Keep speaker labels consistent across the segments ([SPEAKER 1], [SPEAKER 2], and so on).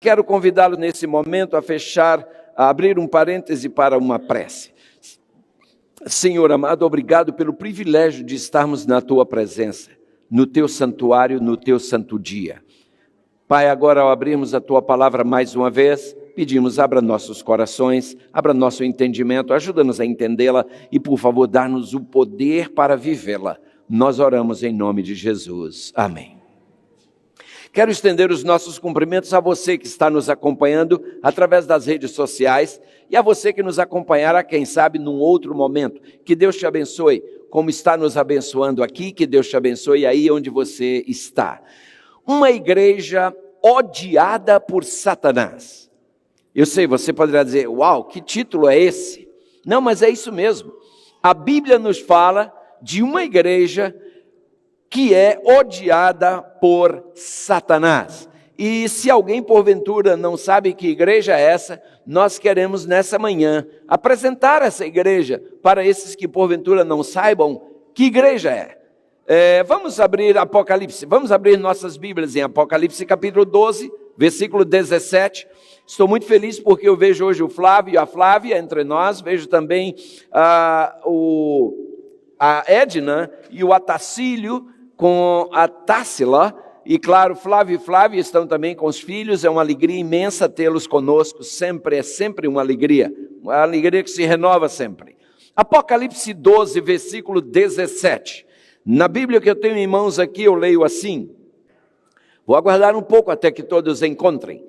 [SPEAKER 1] Quero convidá-lo nesse momento a abrir um parêntese para uma prece. Senhor amado, obrigado pelo privilégio de estarmos na Tua presença, no Teu santuário, no Teu santo dia. Pai, agora ao abrirmos a Tua palavra mais uma vez, pedimos, abra nossos corações, abra nosso entendimento, ajuda-nos a entendê-la e, por favor, dá-nos o poder para vivê-la. Nós oramos em nome de Jesus. Amém. Quero estender os nossos cumprimentos a você que está nos acompanhando através das redes sociais e a você que nos acompanhará, quem sabe, num outro momento. Que Deus te abençoe, como está nos abençoando aqui, que Deus te abençoe aí onde você está. Uma igreja odiada por Satanás. Eu sei, você poderá dizer, uau, que título é esse? Não, mas é isso mesmo. A Bíblia nos fala de uma igreja que é odiada por Satanás. E se alguém porventura não sabe que igreja é essa, nós queremos nessa manhã apresentar essa igreja para esses que porventura não saibam que igreja é. Vamos abrir Apocalipse, vamos abrir nossas Bíblias em Apocalipse capítulo 12, versículo 17. Estou muito feliz porque eu vejo hoje o Flávio e a Flávia entre nós, vejo também a Edna e o Atacílio com a Tássila, e claro, Flávio e Flávia estão também com os filhos. É uma alegria imensa tê-los conosco, é sempre uma alegria que se renova sempre. Apocalipse 12, versículo 17, na Bíblia que eu tenho em mãos aqui, eu leio assim, vou aguardar um pouco até que todos encontrem.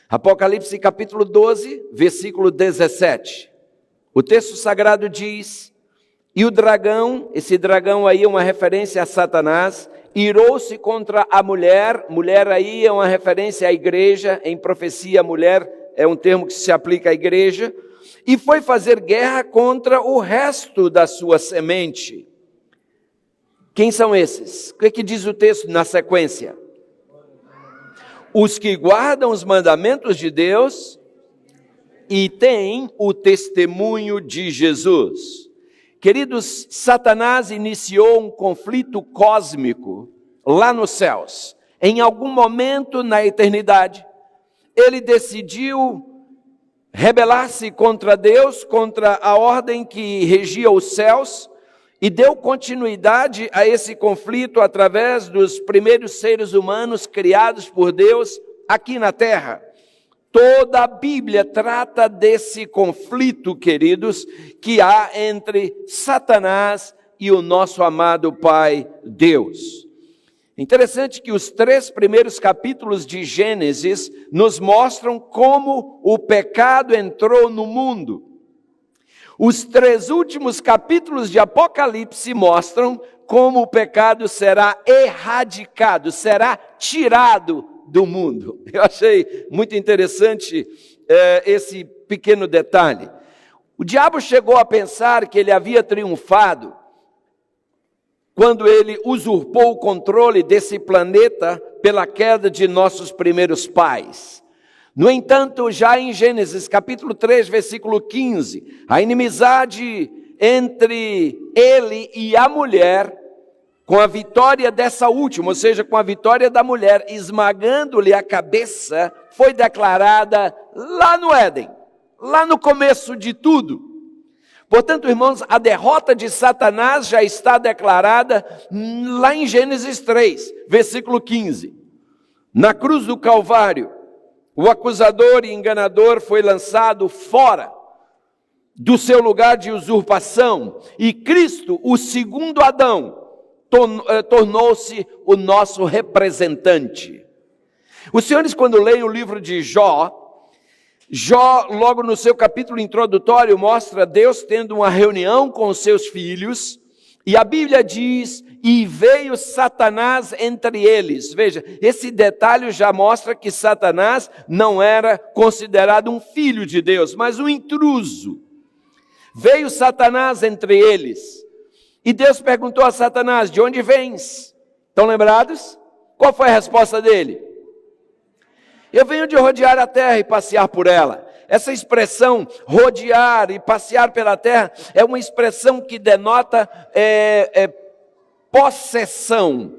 [SPEAKER 1] Apocalipse capítulo 12, versículo 17, o texto sagrado diz: e o dragão, esse dragão aí é uma referência a Satanás, irou-se contra a mulher aí é uma referência à igreja, em profecia mulher é um termo que se aplica à igreja, e foi fazer guerra contra o resto da sua semente. Quem são esses? O que diz o texto na sequência? Os que guardam os mandamentos de Deus e têm o testemunho de Jesus. Queridos, Satanás iniciou um conflito cósmico lá nos céus. Em algum momento na eternidade, ele decidiu rebelar-se contra Deus, contra a ordem que regia os céus, e deu continuidade a esse conflito através dos primeiros seres humanos criados por Deus aqui na terra. Toda a Bíblia trata desse conflito, queridos, que há entre Satanás e o nosso amado Pai Deus. Interessante que os 3 primeiros capítulos de Gênesis nos mostram como o pecado entrou no mundo. Os 3 últimos capítulos de Apocalipse mostram como o pecado será erradicado, será tirado do mundo. Eu achei muito interessante esse pequeno detalhe. O diabo chegou a pensar que ele havia triunfado quando ele usurpou o controle desse planeta pela queda de nossos primeiros pais. No entanto, já em Gênesis capítulo 3, versículo 15, a inimizade entre ele e a mulher, com a vitória dessa última, ou seja, com a vitória da mulher, esmagando-lhe a cabeça, foi declarada lá no Éden, lá no começo de tudo. Portanto, irmãos, a derrota de Satanás já está declarada lá em Gênesis 3, versículo 15. Na cruz do Calvário, o acusador e enganador foi lançado fora do seu lugar de usurpação, e Cristo, o segundo Adão, tornou-se o nosso representante. Os senhores, quando leem o livro de Jó, logo no seu capítulo introdutório, mostra Deus tendo uma reunião com os seus filhos, e a Bíblia diz, e veio Satanás entre eles. Veja, esse detalhe já mostra que Satanás não era considerado um filho de Deus, mas um intruso. Veio Satanás entre eles. E Deus perguntou a Satanás, de onde vens? Estão lembrados? Qual foi a resposta dele? Eu venho de rodear a terra e passear por ela. Essa expressão, rodear e passear pela terra, é uma expressão que denota possessão.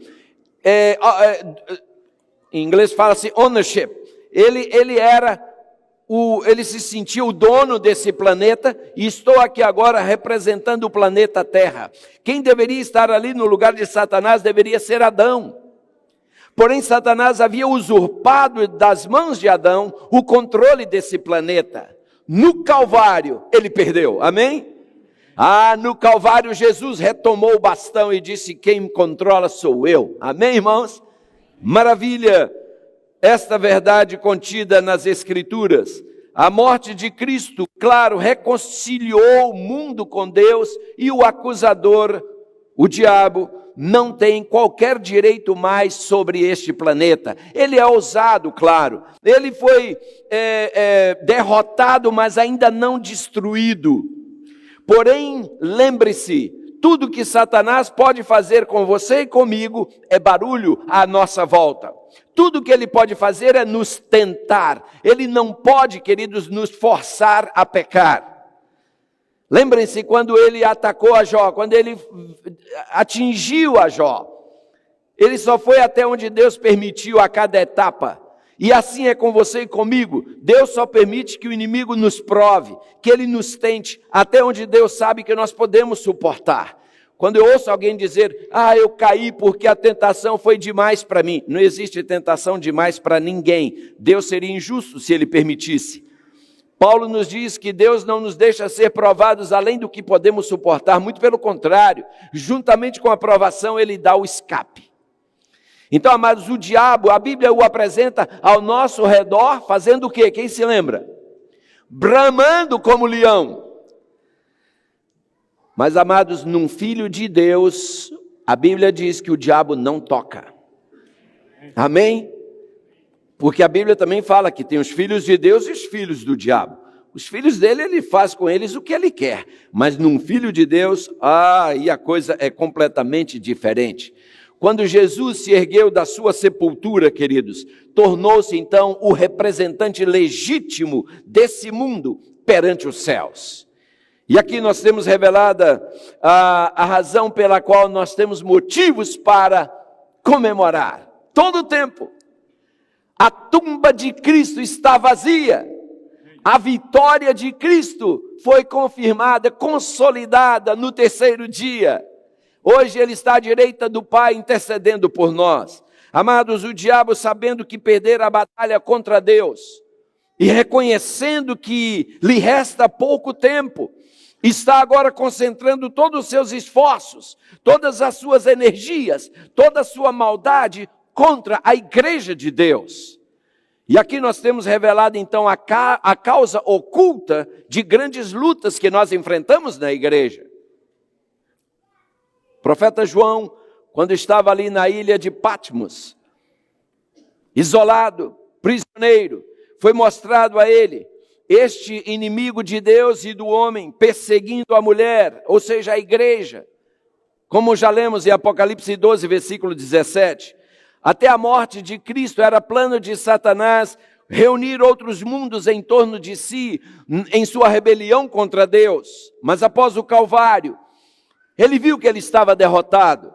[SPEAKER 1] Em inglês fala-se ownership. ele se sentia o dono desse planeta, e estou aqui agora representando o planeta Terra. Quem deveria estar ali no lugar de Satanás deveria ser Adão. Porém, Satanás havia usurpado das mãos de Adão o controle desse planeta. No Calvário, ele perdeu, amém? No Calvário, Jesus retomou o bastão e disse: quem controla sou eu, amém, irmãos? Maravilha! Esta verdade contida nas Escrituras. A morte de Cristo, claro, reconciliou o mundo com Deus, e o acusador, o diabo, não tem qualquer direito mais sobre este planeta. Ele é ousado, claro. Ele foi derrotado, mas ainda não destruído. Porém, lembre-se, tudo que Satanás pode fazer com você e comigo é barulho à nossa volta. Tudo que ele pode fazer é nos tentar. Ele não pode, queridos, nos forçar a pecar. Lembrem-se quando ele atacou a Jó, quando ele atingiu a Jó. Ele só foi até onde Deus permitiu a cada etapa. E assim é com você e comigo. Deus só permite que o inimigo nos prove, que ele nos tente, até onde Deus sabe que nós podemos suportar. Quando eu ouço alguém dizer: eu caí porque a tentação foi demais para mim. Não existe tentação demais para ninguém. Deus seria injusto se ele permitisse. Paulo nos diz que Deus não nos deixa ser provados além do que podemos suportar. Muito pelo contrário, juntamente com a provação, ele dá o escape. Então, amados, o diabo, a Bíblia o apresenta ao nosso redor, fazendo o quê? Quem se lembra? Bramando como leão. Mas, amados, num filho de Deus, a Bíblia diz que o diabo não toca. Amém? Porque a Bíblia também fala que tem os filhos de Deus e os filhos do diabo. Os filhos dele, ele faz com eles o que ele quer. Mas num filho de Deus, aí a coisa é completamente diferente. Quando Jesus se ergueu da sua sepultura, queridos, tornou-se então o representante legítimo desse mundo perante os céus. E aqui nós temos revelada a razão pela qual nós temos motivos para comemorar. Todo o tempo. A tumba de Cristo está vazia. A vitória de Cristo foi confirmada, consolidada no terceiro dia. Hoje ele está à direita do Pai intercedendo por nós. Amados, o diabo, sabendo que perder a batalha contra Deus e reconhecendo que lhe resta pouco tempo, está agora concentrando todos os seus esforços, todas as suas energias, toda a sua maldade contra a igreja de Deus. E aqui nós temos revelado então a causa oculta de grandes lutas que nós enfrentamos na igreja. O profeta João, quando estava ali na ilha de Patmos, isolado, prisioneiro, foi mostrado a ele este inimigo de Deus e do homem perseguindo a mulher, ou seja, a igreja. Como já lemos em Apocalipse 12, versículo 17. Até a morte de Cristo era plano de Satanás reunir outros mundos em torno de si, em sua rebelião contra Deus. Mas após o Calvário, ele viu que ele estava derrotado.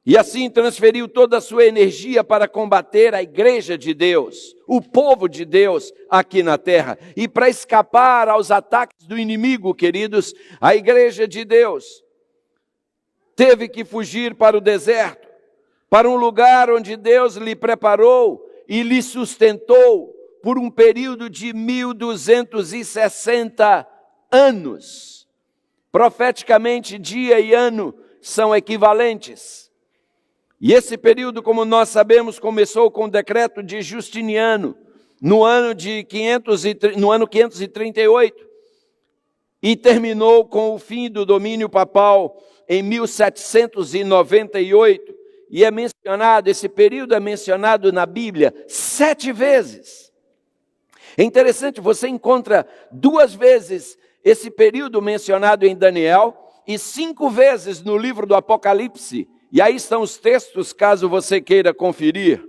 [SPEAKER 1] E assim transferiu toda a sua energia para combater a igreja de Deus, o povo de Deus aqui na terra. E para escapar aos ataques do inimigo, queridos, a igreja de Deus teve que fugir para o deserto, para um lugar onde Deus lhe preparou e lhe sustentou por um período de 1260 anos. Profeticamente, dia e ano são equivalentes. E esse período, como nós sabemos, começou com o decreto de Justiniano, no ano 538, e terminou com o fim do domínio papal em 1798. E é mencionado, esse período é mencionado na Bíblia 7 vezes. É interessante, você encontra 2 vezes esse período mencionado em Daniel e 5 vezes no livro do Apocalipse. E aí estão os textos, caso você queira conferir.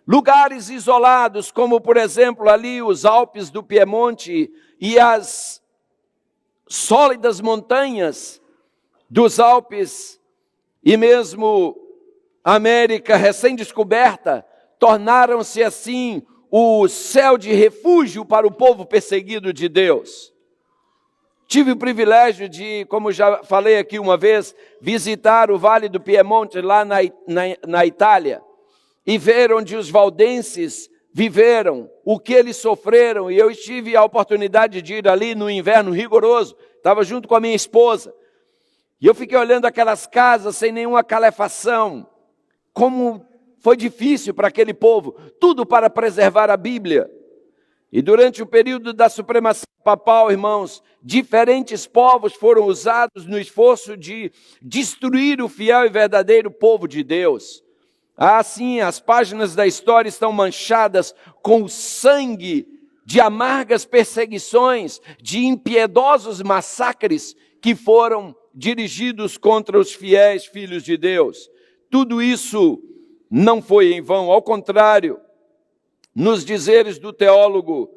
[SPEAKER 1] Lugares isolados, como por exemplo ali os Alpes do Piemonte e as sólidas montanhas dos Alpes, e mesmo a América recém-descoberta, tornaram-se assim o céu de refúgio para o povo perseguido de Deus. Tive o privilégio de, como já falei aqui uma vez, visitar o Vale do Piemonte, lá na Itália, e ver onde os valdenses viveram, o que eles sofreram, e eu tive a oportunidade de ir ali no inverno rigoroso, estava junto com a minha esposa, e eu fiquei olhando aquelas casas sem nenhuma calefação, como foi difícil para aquele povo, tudo para preservar a Bíblia. E durante o período da supremacia papal, irmãos, diferentes povos foram usados no esforço de destruir o fiel e verdadeiro povo de Deus. Assim, as páginas da história estão manchadas com o sangue de amargas perseguições, de impiedosos massacres que foram dirigidos contra os fiéis filhos de Deus. Tudo isso não foi em vão, ao contrário, nos dizeres do teólogo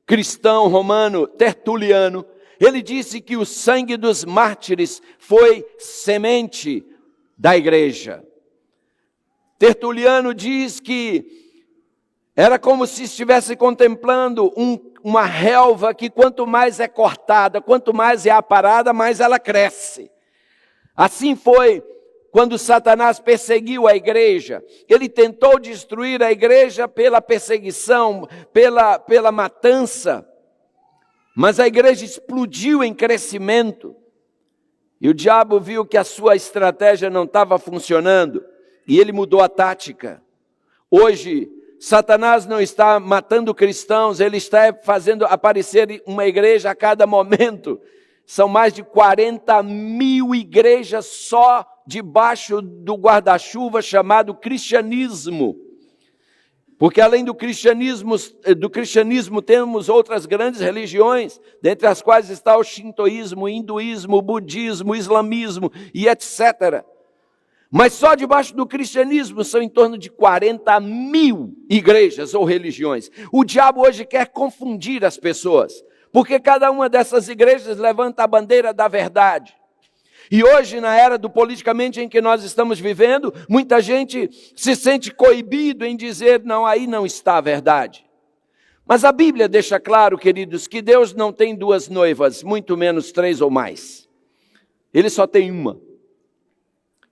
[SPEAKER 1] cristão romano Tertuliano, ele disse que o sangue dos mártires foi semente da igreja. Tertuliano diz que era como se estivesse contemplando uma relva que quanto mais é cortada, quanto mais é aparada, mais ela cresce. Assim foi quando Satanás perseguiu a igreja. Ele tentou destruir a igreja pela perseguição, pela matança. Mas a igreja explodiu em crescimento. E o diabo viu que a sua estratégia não estava funcionando. E ele mudou a tática. Hoje, Satanás não está matando cristãos, ele está fazendo aparecer uma igreja a cada momento. São mais de 40 mil igrejas só debaixo do guarda-chuva chamado cristianismo. Porque além do cristianismo temos outras grandes religiões, dentre as quais está o shintoísmo, o hinduísmo, o budismo, o islamismo e etc. Mas só debaixo do cristianismo são em torno de 40 mil igrejas ou religiões. O diabo hoje quer confundir as pessoas, porque cada uma dessas igrejas levanta a bandeira da verdade. E hoje, na era do politicamente em que nós estamos vivendo, muita gente se sente coibido em dizer, não, aí não está a verdade. Mas a Bíblia deixa claro, queridos, que Deus não tem duas noivas, muito menos 3 ou mais. Ele só tem uma.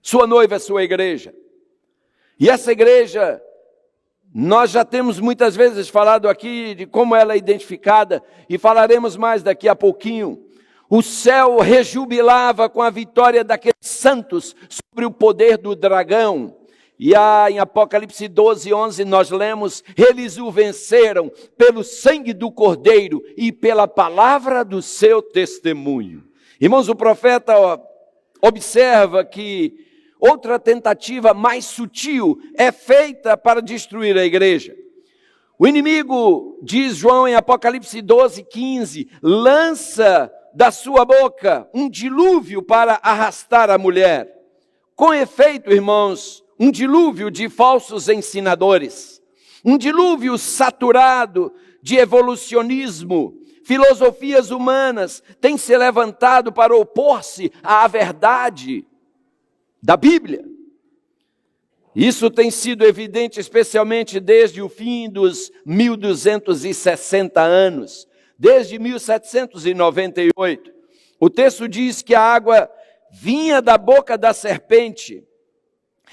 [SPEAKER 1] Sua noiva é sua igreja. E essa igreja, nós já temos muitas vezes falado aqui de como ela é identificada, e falaremos mais daqui a pouquinho. O céu rejubilava com a vitória daqueles santos sobre o poder do dragão. E em Apocalipse 12:11 nós lemos, eles o venceram pelo sangue do Cordeiro e pela palavra do seu testemunho. Irmãos, o profeta observa que outra tentativa mais sutil é feita para destruir a igreja. O inimigo, diz João em Apocalipse 12:15, lança da sua boca um dilúvio para arrastar a mulher. Com efeito, irmãos, um dilúvio de falsos ensinadores, um dilúvio saturado de evolucionismo, filosofias humanas tem se levantado para opor-se à verdade da Bíblia. Isso tem sido evidente especialmente desde o fim dos 1260 anos. Desde 1798, o texto diz que a água vinha da boca da serpente.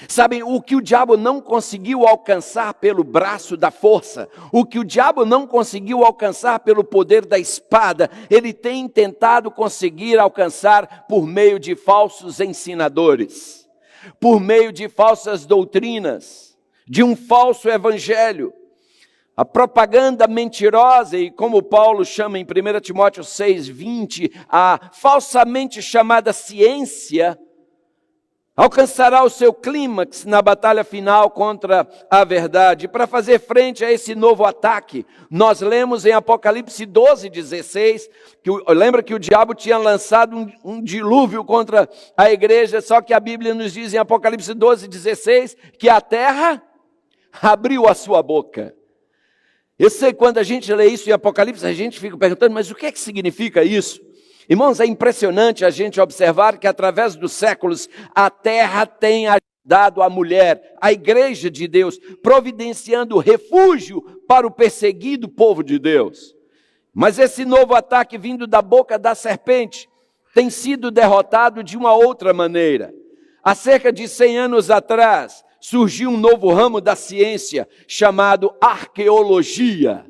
[SPEAKER 1] Sabem, o que o diabo não conseguiu alcançar pelo braço da força, o que o diabo não conseguiu alcançar pelo poder da espada, ele tem tentado conseguir alcançar por meio de falsos ensinadores, por meio de falsas doutrinas, de um falso evangelho. A propaganda mentirosa, e como Paulo chama em 1 Timóteo 6:20, a falsamente chamada ciência, alcançará o seu clímax na batalha final contra a verdade. Para fazer frente a esse novo ataque, nós lemos em Apocalipse 12:16, lembra que o diabo tinha lançado um dilúvio contra a igreja, só que a Bíblia nos diz em Apocalipse 12:16, que a terra abriu a sua boca. Eu sei que quando a gente lê isso em Apocalipse, a gente fica perguntando, mas o que é que significa isso? Irmãos, é impressionante a gente observar que através dos séculos, a terra tem agido dado à mulher, à igreja de Deus, providenciando refúgio para o perseguido povo de Deus. Mas esse novo ataque vindo da boca da serpente tem sido derrotado de uma outra maneira. Há cerca de 100 anos atrás, surgiu um novo ramo da ciência chamado arqueologia.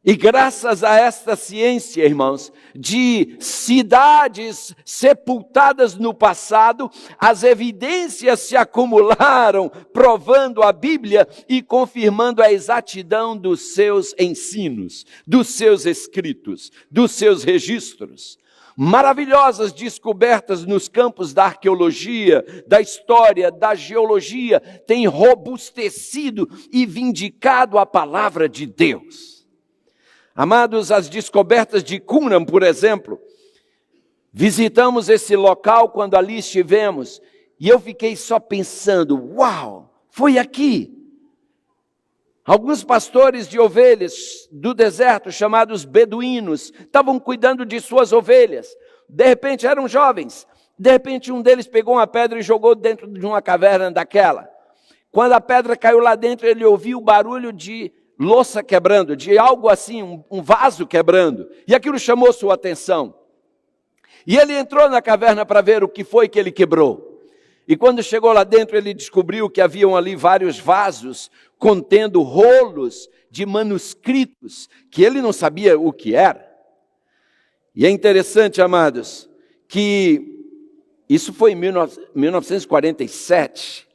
[SPEAKER 1] E graças a esta ciência, irmãos, de cidades sepultadas no passado, as evidências se acumularam, provando a Bíblia e confirmando a exatidão dos seus ensinos, dos seus escritos, dos seus registros. Maravilhosas descobertas nos campos da arqueologia, da história, da geologia, têm robustecido e vindicado a palavra de Deus. Amados, as descobertas de Qumran, por exemplo, visitamos esse local quando ali estivemos, e eu fiquei só pensando, uau, foi aqui. Alguns pastores de ovelhas do deserto, chamados beduínos, estavam cuidando de suas ovelhas. De repente eram jovens, de repente um deles pegou uma pedra e jogou dentro de uma caverna daquela. Quando a pedra caiu lá dentro, ele ouviu o barulho de louça quebrando, de algo assim, um vaso quebrando. E aquilo chamou sua atenção. E ele entrou na caverna para ver o que foi que ele quebrou. E quando chegou lá dentro, ele descobriu que haviam ali vários vasos contendo rolos de manuscritos, que ele não sabia o que era. E é interessante, amados, que isso foi em 1947.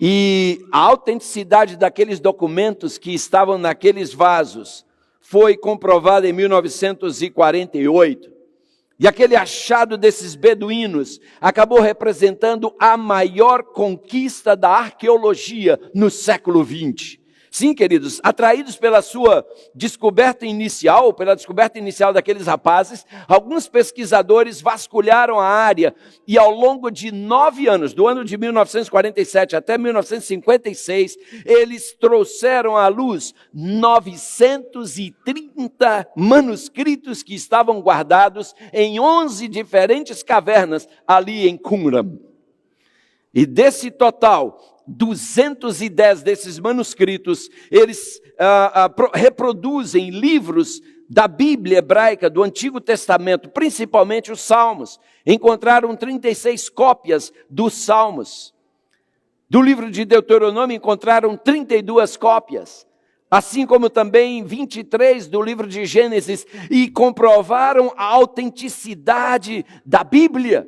[SPEAKER 1] E a autenticidade daqueles documentos que estavam naqueles vasos foi comprovada em 1948. E aquele achado desses beduínos acabou representando a maior conquista da arqueologia no século XX. Sim, queridos, atraídos pela sua descoberta inicial, pela descoberta inicial daqueles rapazes, alguns pesquisadores vasculharam a área e ao longo de 9 anos, do ano de 1947 até 1956, eles trouxeram à luz 930 manuscritos que estavam guardados em 11 diferentes cavernas ali em Qumran. E desse total, 210 desses manuscritos, eles reproduzem livros da Bíblia hebraica, do Antigo Testamento, principalmente os Salmos. Encontraram 36 cópias dos Salmos. Do livro de Deuteronômio encontraram 32 cópias. Assim como também 23 do livro de Gênesis, e comprovaram a autenticidade da Bíblia.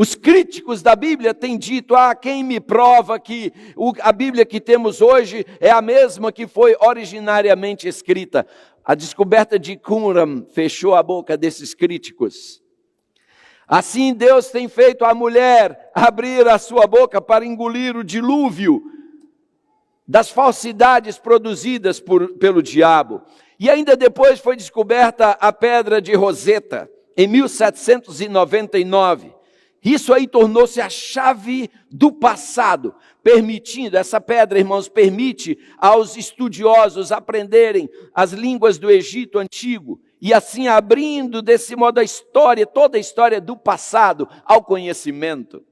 [SPEAKER 1] Os críticos da Bíblia têm dito, quem me prova que a Bíblia que temos hoje é a mesma que foi originariamente escrita? A descoberta de Qumran fechou a boca desses críticos. Assim Deus tem feito a mulher abrir a sua boca para engolir o dilúvio das falsidades produzidas pelo diabo. E ainda depois foi descoberta a pedra de Roseta, em 1799. Isso aí tornou-se a chave do passado, essa pedra, irmãos, permite aos estudiosos aprenderem as línguas do Egito Antigo, e assim abrindo desse modo toda a história do passado ao conhecimento.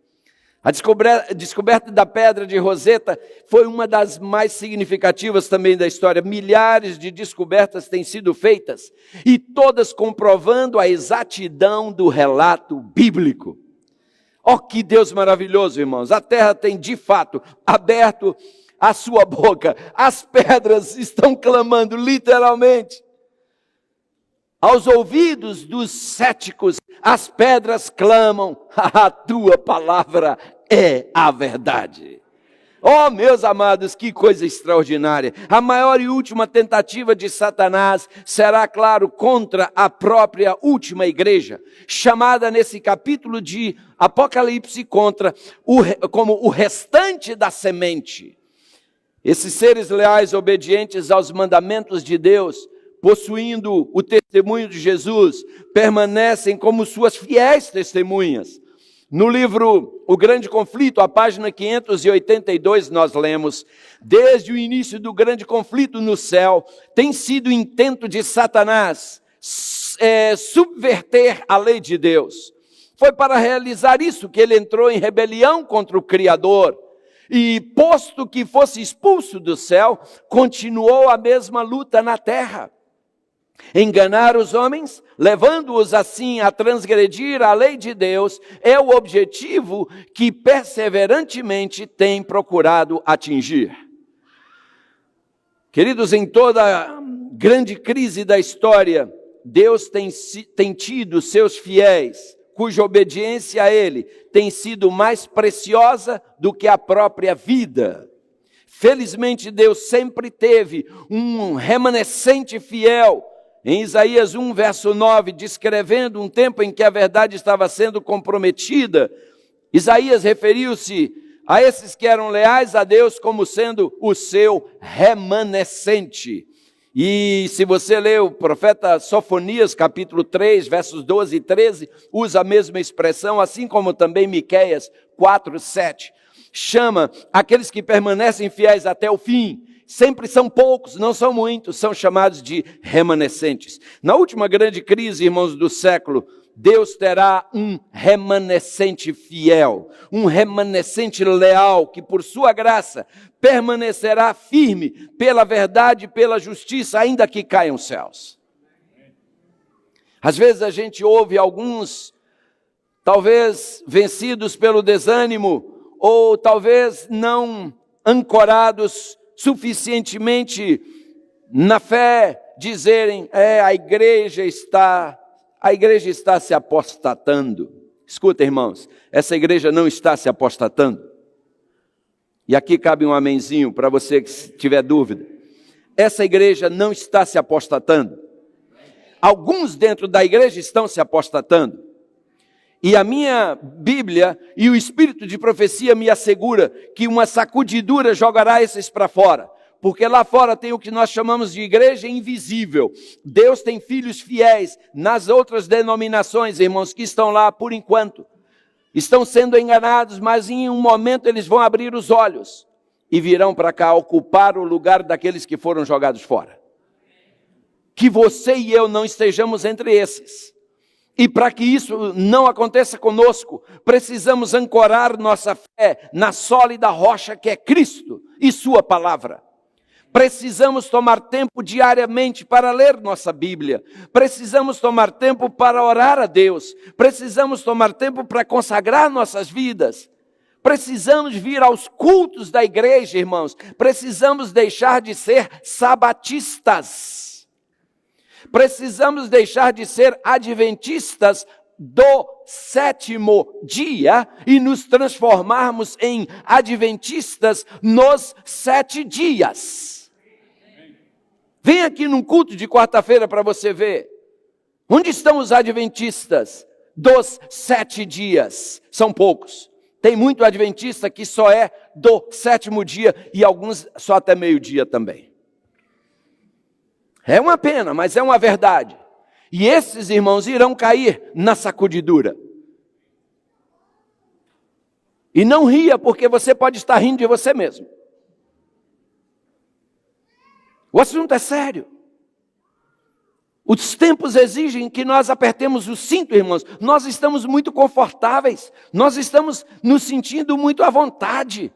[SPEAKER 1] A descoberta da pedra de Roseta foi uma das mais significativas também da história. Milhares de descobertas têm sido feitas, e todas comprovando a exatidão do relato bíblico. Oh, que Deus maravilhoso, irmãos. A terra tem, de fato, aberto a sua boca. As pedras estão clamando, literalmente. Aos ouvidos dos céticos, as pedras clamam, a tua palavra é a verdade. Oh, meus amados, que coisa extraordinária. A maior e última tentativa de Satanás será, claro, contra a própria última igreja, chamada nesse capítulo de Apocalipse como o restante da semente. Esses seres leais, obedientes aos mandamentos de Deus, possuindo o testemunho de Jesus, permanecem como suas fiéis testemunhas. No livro O Grande Conflito, a página 582, nós lemos: desde o início do grande conflito no céu, tem sido intento de Satanás subverter a lei de Deus. Foi para realizar isso que ele entrou em rebelião contra o Criador. E posto que fosse expulso do céu, continuou a mesma luta na terra. Enganar os homens, levando-os assim a transgredir a lei de Deus, é o objetivo que perseverantemente tem procurado atingir. Queridos, em toda grande crise da história, Deus tem tido seus fiéis, cuja obediência a Ele tem sido mais preciosa do que a própria vida. Felizmente, Deus sempre teve um remanescente fiel. Em Isaías 1, verso 9, descrevendo um tempo em que a verdade estava sendo comprometida, Isaías referiu-se a esses que eram leais a Deus como sendo o seu remanescente. E se você ler o profeta Sofonias, capítulo 3, versos 12 e 13, usa a mesma expressão, assim como também Miqueias 4, 7. Chama aqueles que permanecem fiéis até o fim. Sempre são poucos, não são muitos, são chamados de remanescentes. Na última grande crise, irmãos, do século, Deus terá um remanescente fiel, um remanescente leal, que por sua graça permanecerá firme pela verdade e pela justiça, ainda que caiam os céus. Às vezes a gente ouve alguns, talvez vencidos pelo desânimo, ou talvez não ancorados suficientemente na fé, dizerem, a igreja está se apostatando. Escuta, irmãos, essa igreja não está se apostatando. E aqui cabe um amenzinho para você que tiver dúvida. Essa igreja não está se apostatando. Alguns dentro da igreja estão se apostatando. E a minha Bíblia e o Espírito de profecia me assegura que uma sacudidura jogará esses para fora. Porque lá fora tem o que nós chamamos de igreja invisível. Deus tem filhos fiéis nas outras denominações, irmãos, que estão lá por enquanto. Estão sendo enganados, mas em um momento eles vão abrir os olhos e virão para cá ocupar o lugar daqueles que foram jogados fora. Que você e eu não estejamos entre esses. E para que isso não aconteça conosco, precisamos ancorar nossa fé na sólida rocha que é Cristo e sua palavra. Precisamos tomar tempo diariamente para ler nossa Bíblia. Precisamos tomar tempo para orar a Deus. Precisamos tomar tempo para consagrar nossas vidas. Precisamos vir aos cultos da igreja, irmãos. Precisamos deixar de ser sabatistas. Precisamos deixar de ser adventistas do sétimo dia e nos transformarmos em adventistas nos 7 dias. Vem aqui num culto de quarta-feira para você ver. Onde estão os adventistas dos 7 dias? São poucos. Tem muito adventista que só é do 7º dia e alguns só até meio-dia também. É uma pena, mas é uma verdade. E esses irmãos irão cair na sacudidura. E não ria, porque você pode estar rindo de você mesmo. O assunto é sério. Os tempos exigem que nós apertemos o cinto, irmãos. Nós estamos muito confortáveis. Nós estamos nos sentindo muito à vontade.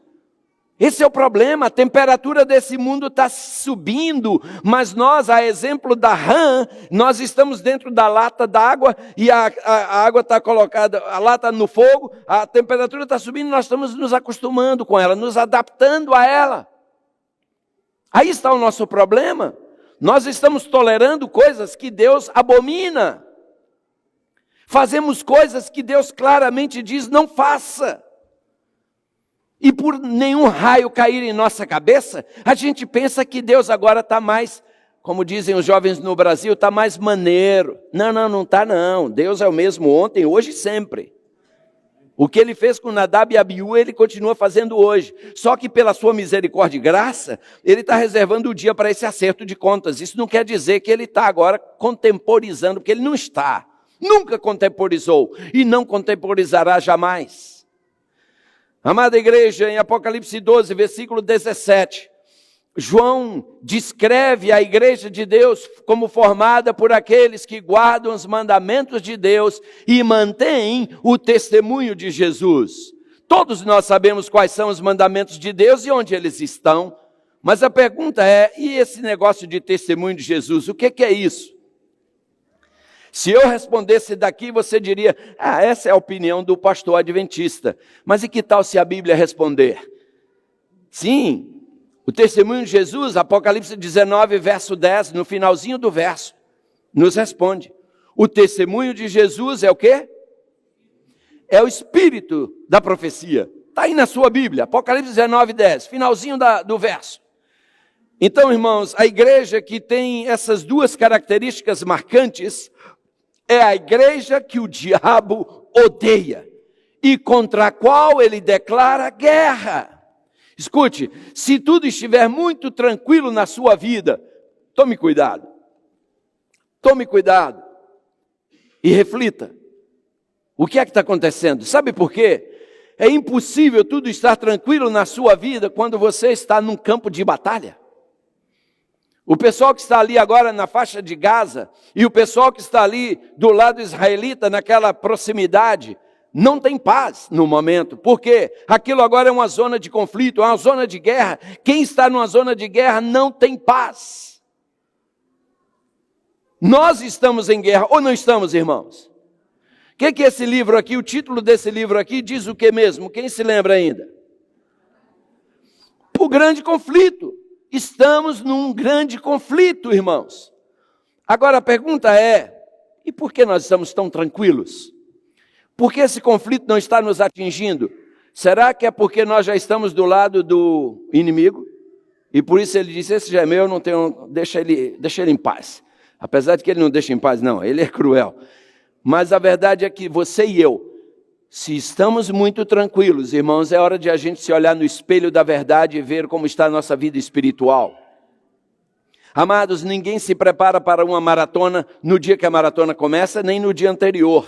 [SPEAKER 1] Esse é o problema, a temperatura desse mundo está subindo, mas nós, a exemplo da rã, nós estamos dentro da lata d'água e a água está colocada, a lata no fogo, a temperatura está subindo, nós estamos nos acostumando com ela, nos adaptando a ela. Aí está o nosso problema, nós estamos tolerando coisas que Deus abomina. Fazemos coisas que Deus claramente diz, não faça. E por nenhum raio cair em nossa cabeça, a gente pensa que Deus agora está mais, como dizem os jovens no Brasil, está mais maneiro. Não está não. Deus é o mesmo ontem, hoje e sempre. O que Ele fez com Nadab e Abiú, Ele continua fazendo hoje. Só que pela sua misericórdia e graça, Ele está reservando o dia para esse acerto de contas. Isso não quer dizer que Ele está agora contemporizando, porque Ele não está. Nunca contemporizou e não contemporizará jamais. Amada igreja, em Apocalipse 12, versículo 17, João descreve a igreja de Deus como formada por aqueles que guardam os mandamentos de Deus e mantêm o testemunho de Jesus. Todos nós sabemos quais são os mandamentos de Deus e onde eles estão, mas a pergunta é, e esse negócio de testemunho de Jesus, o que é isso? Se eu respondesse daqui, você diria, essa é a opinião do pastor adventista. Mas e que tal se a Bíblia responder? Sim, o testemunho de Jesus, Apocalipse 19, verso 10, no finalzinho do verso, nos responde. O testemunho de Jesus é o quê? É o espírito da profecia. Está aí na sua Bíblia, Apocalipse 19, 10, finalzinho do verso. Então, irmãos, a igreja que tem essas duas características marcantes é a igreja que o diabo odeia e contra a qual ele declara guerra. Escute, se tudo estiver muito tranquilo na sua vida, tome cuidado e reflita. O que é que está acontecendo? Sabe por quê? É impossível tudo estar tranquilo na sua vida quando você está num campo de batalha. O pessoal que está ali agora na faixa de Gaza e o pessoal que está ali do lado israelita, naquela proximidade, não tem paz no momento, porque aquilo agora é uma zona de conflito, é uma zona de guerra. Quem está numa zona de guerra não tem paz. Nós estamos em guerra, ou não estamos, irmãos? O que é esse livro aqui, o título desse livro aqui diz o que mesmo? Quem se lembra ainda? O grande conflito. Estamos num grande conflito, irmãos. Agora a pergunta é, e por que nós estamos tão tranquilos? Por que esse conflito não está nos atingindo? Será que é porque nós já estamos do lado do inimigo? E por isso ele disse, esse já é meu, não tenho, deixa ele em paz. Apesar de que ele não deixa em paz, não, ele é cruel. Mas a verdade é que você e eu, se estamos muito tranquilos, irmãos, é hora de a gente se olhar no espelho da verdade e ver como está a nossa vida espiritual. Amados, ninguém se prepara para uma maratona no dia que a maratona começa, nem no dia anterior.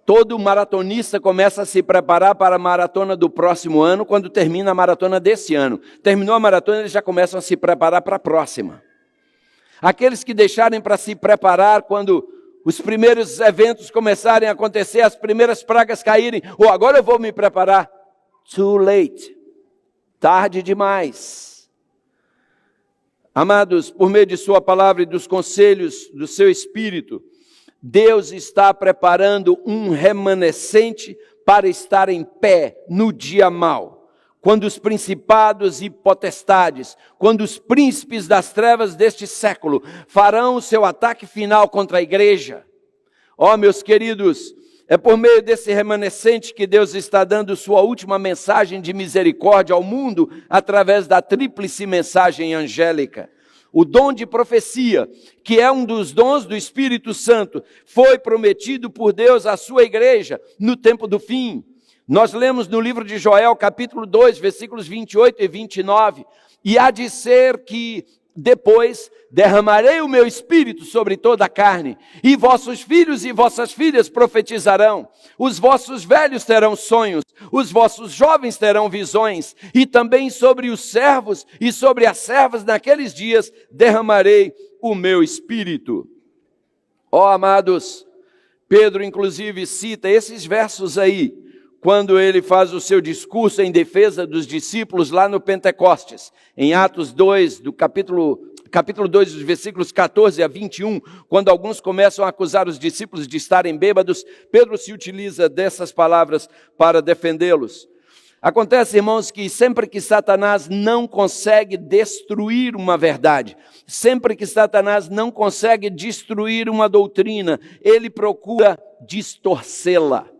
[SPEAKER 1] Todo maratonista começa a se preparar para a maratona do próximo ano, quando termina a maratona desse ano. Terminou a maratona, eles já começam a se preparar para a próxima. Aqueles que deixarem para se preparar quando os primeiros eventos começarem a acontecer, as primeiras pragas caírem, ou agora eu vou me preparar. Too late. Tarde demais. Amados, por meio de sua palavra e dos conselhos do seu Espírito, Deus está preparando um remanescente para estar em pé no dia mau. Quando os principados e potestades, quando os príncipes das trevas deste século farão o seu ataque final contra a igreja. Meus queridos, é por meio desse remanescente que Deus está dando sua última mensagem de misericórdia ao mundo através da tríplice mensagem angélica. O dom de profecia, que é um dos dons do Espírito Santo, foi prometido por Deus à sua igreja no tempo do fim. Nós lemos no livro de Joel, capítulo 2, versículos 28 e 29, e há de ser que depois derramarei o meu espírito sobre toda a carne, e vossos filhos e vossas filhas profetizarão, os vossos velhos terão sonhos, os vossos jovens terão visões, e também sobre os servos e sobre as servas naqueles dias derramarei o meu espírito. Amados, Pedro inclusive cita esses versos aí, quando ele faz o seu discurso em defesa dos discípulos lá no Pentecostes, em Atos 2, do capítulo 2, dos versículos 14 a 21, quando alguns começam a acusar os discípulos de estarem bêbados, Pedro se utiliza dessas palavras para defendê-los. Acontece, irmãos, que sempre que Satanás não consegue destruir uma verdade, sempre que Satanás não consegue destruir uma doutrina, ele procura distorcê-la.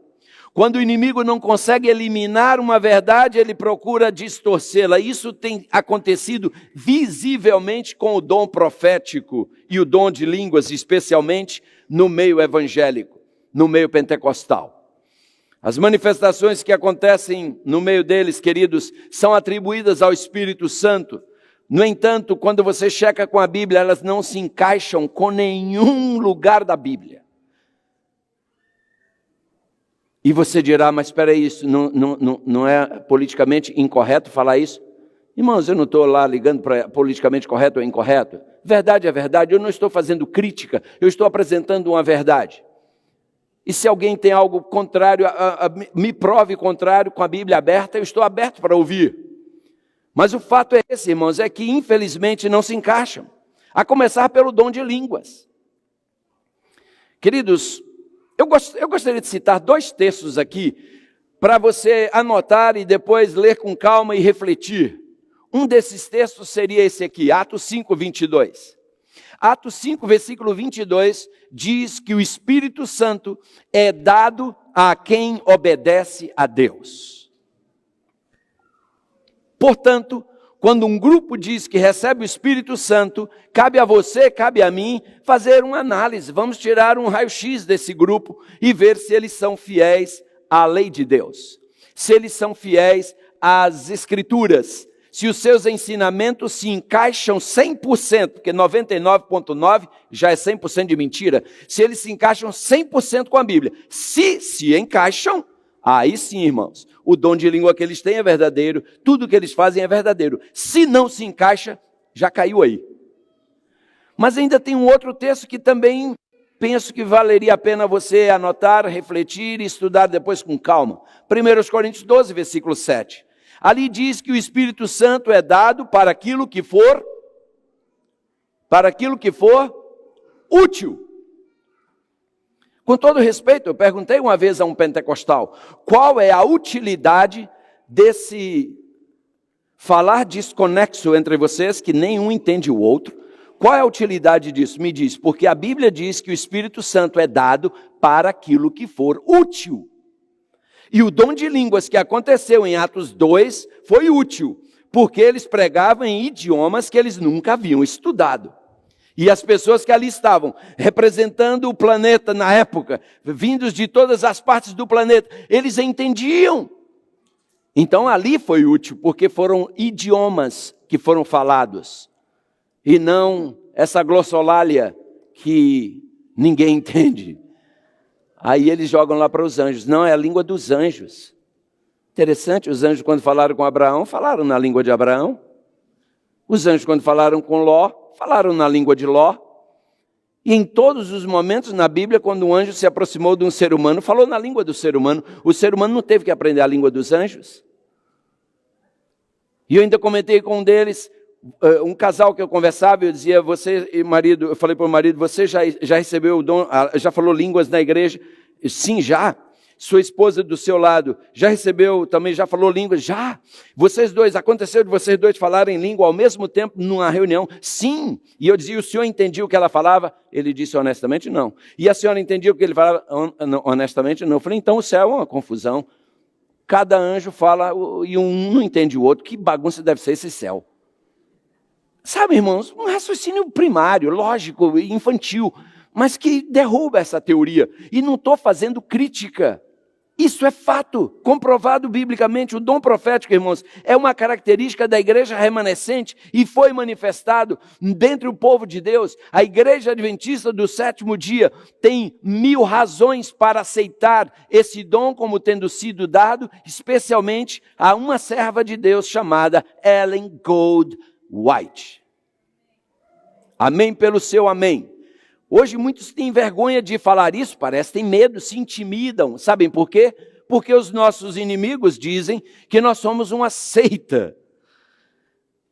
[SPEAKER 1] Quando o inimigo não consegue eliminar uma verdade, ele procura distorcê-la. Isso tem acontecido visivelmente com o dom profético e o dom de línguas, especialmente no meio evangélico, no meio pentecostal. As manifestações que acontecem no meio deles, queridos, são atribuídas ao Espírito Santo. No entanto, quando você checa com a Bíblia, elas não se encaixam com nenhum lugar da Bíblia. E você dirá, mas espera aí, isso não é politicamente incorreto falar isso? Irmãos, eu não estou lá ligando para politicamente correto ou incorreto. Verdade é verdade, eu não estou fazendo crítica, eu estou apresentando uma verdade. E se alguém tem algo contrário, me prove contrário com a Bíblia aberta, eu estou aberto para ouvir. Mas o fato é esse, irmãos, é que infelizmente não se encaixam. A começar pelo dom de línguas. Queridos, eu gostaria de citar 2 textos aqui, para você anotar e depois ler com calma e refletir. Um desses textos seria esse aqui, Atos 5, 22. Atos 5, versículo 22, diz que o Espírito Santo é dado a quem obedece a Deus. Portanto, quando um grupo diz que recebe o Espírito Santo, cabe a você, cabe a mim, fazer uma análise. Vamos tirar um raio-x desse grupo e ver se eles são fiéis à lei de Deus. Se eles são fiéis às Escrituras. Se os seus ensinamentos se encaixam 100%, porque 99,9% já é 100% de mentira. Se eles se encaixam 100% com a Bíblia. Se encaixam, aí sim, irmãos, o dom de língua que eles têm é verdadeiro, tudo que eles fazem é verdadeiro. Se não se encaixa, já caiu aí. Mas ainda tem um outro texto que também penso que valeria a pena você anotar, refletir e estudar depois com calma. 1 Coríntios 12, versículo 7. Ali diz que o Espírito Santo é dado para aquilo que for útil. Com todo respeito, eu perguntei uma vez a um pentecostal, qual é a utilidade desse falar desconexo entre vocês, que nenhum entende o outro? Qual é a utilidade disso? Me diz, porque a Bíblia diz que o Espírito Santo é dado para aquilo que for útil. E o dom de línguas que aconteceu em Atos 2 foi útil, porque eles pregavam em idiomas que eles nunca haviam estudado. E as pessoas que ali estavam, representando o planeta na época, vindos de todas as partes do planeta, eles entendiam. Então ali foi útil, porque foram idiomas que foram falados, e não essa glossolalia que ninguém entende. Aí eles jogam lá para os anjos. Não, é a língua dos anjos. Interessante, os anjos quando falaram com Abraão, falaram na língua de Abraão. Os anjos quando falaram com Ló, falaram na língua de Ló. E em todos os momentos na Bíblia, quando um anjo se aproximou de um ser humano, falou na língua do ser humano. O ser humano não teve que aprender a língua dos anjos. E eu ainda comentei com um deles, um casal que eu conversava, eu dizia, marido, eu falei para o marido, você já recebeu o dom, já falou línguas na igreja? Sim, já. Sua esposa do seu lado, já recebeu, também já falou línguas? Já. Vocês dois, aconteceu de vocês dois falarem língua ao mesmo tempo numa reunião? Sim. E eu dizia, o senhor entendia o que ela falava? Ele disse, honestamente, não. E a senhora entendia o que ele falava? Honestamente, não. Eu falei, então o céu é uma confusão. Cada anjo fala e um não entende o outro. Que bagunça deve ser esse céu? Sabe, irmãos, um raciocínio primário, lógico, infantil, mas que derruba essa teoria. E não estou fazendo crítica. Isso é fato, comprovado biblicamente. O dom profético, irmãos, é uma característica da igreja remanescente e foi manifestado dentre o povo de Deus. A igreja adventista do 7º dia tem 1000 razões para aceitar esse dom como tendo sido dado, especialmente a uma serva de Deus chamada Ellen Gold White. Amém pelo seu amém. Hoje muitos têm vergonha de falar isso, parece, têm medo, se intimidam. Sabem por quê? Porque os nossos inimigos dizem que nós somos uma seita.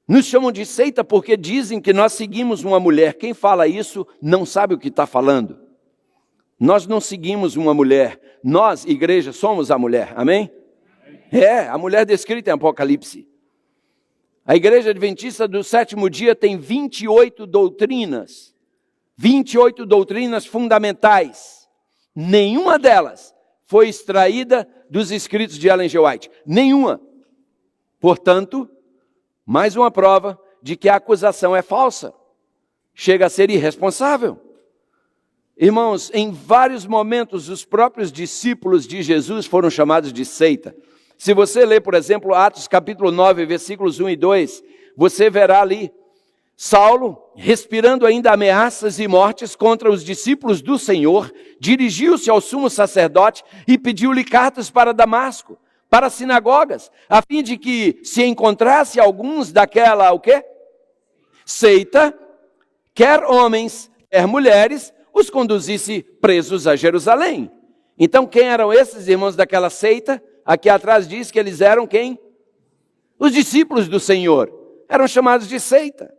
[SPEAKER 1] Nos chamam de seita porque dizem que nós seguimos uma mulher. Quem fala isso não sabe o que está falando. Nós não seguimos uma mulher. Nós, igreja, somos a mulher. Amém? A mulher descrita em Apocalipse. A igreja adventista do 7º dia tem 28 doutrinas. 28 doutrinas fundamentais. Nenhuma delas foi extraída dos escritos de Ellen G. White. Nenhuma. Portanto, mais uma prova de que a acusação é falsa. Chega a ser irresponsável. Irmãos, em vários momentos, os próprios discípulos de Jesus foram chamados de seita. Se você ler, por exemplo, Atos capítulo 9, versículos 1 e 2, você verá ali Saulo, respirando ainda ameaças e mortes contra os discípulos do Senhor, dirigiu-se ao sumo sacerdote e pediu-lhe cartas para Damasco, para as sinagogas, a fim de que se encontrasse alguns daquela, o quê? Seita, quer homens, quer mulheres, os conduzisse presos a Jerusalém. Então quem eram esses irmãos daquela seita? Aqui atrás diz que eles eram quem? Os discípulos do Senhor. Eram chamados de seita.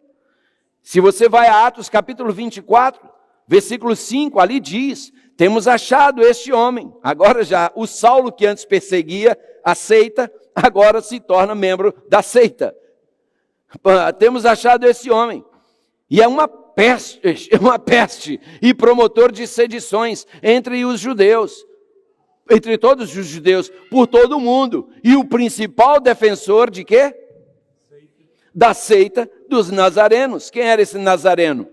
[SPEAKER 1] Se você vai a Atos capítulo 24, versículo 5, ali diz: temos achado este homem. Agora já, o Saulo que antes perseguia a seita, agora se torna membro da seita. Temos achado esse homem. E é uma peste e promotor de sedições entre os judeus, entre todos os judeus, por todo o mundo. E o principal defensor de quê? Da seita dos nazarenos. Quem era esse nazareno?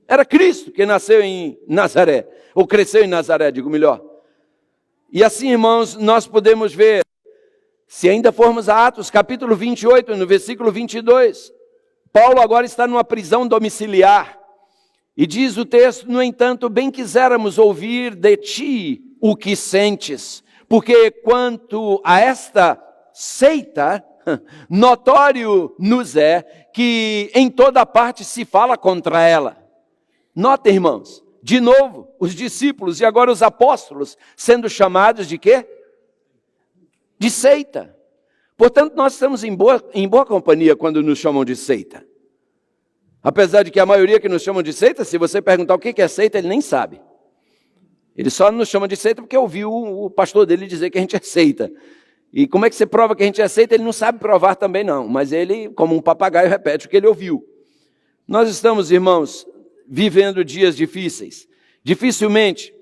[SPEAKER 1] Era Cristo, que nasceu em Nazaré, ou cresceu em Nazaré, digo melhor. E assim, irmãos, nós podemos ver, se ainda formos a Atos, capítulo 28, no versículo 22, Paulo agora está numa prisão domiciliar, e diz o texto: no entanto, bem quiséramos ouvir de ti o que sentes, porque quanto a esta seita, notório nos é que em toda parte se fala contra ela. Notem, irmãos, de novo, os discípulos e agora os apóstolos sendo chamados de quê? De seita. Portanto, nós estamos em boa companhia quando nos chamam de seita. Apesar de que a maioria que nos chamam de seita, se você perguntar o que é seita, ele nem sabe. Ele só nos chama de seita porque ouviu o pastor dele dizer que a gente é seita. E como é que você prova que a gente é seita? Ele não sabe provar também não, mas ele, como um papagaio, repete o que ele ouviu. Nós estamos, irmãos, vivendo dias difíceis. Dificilmente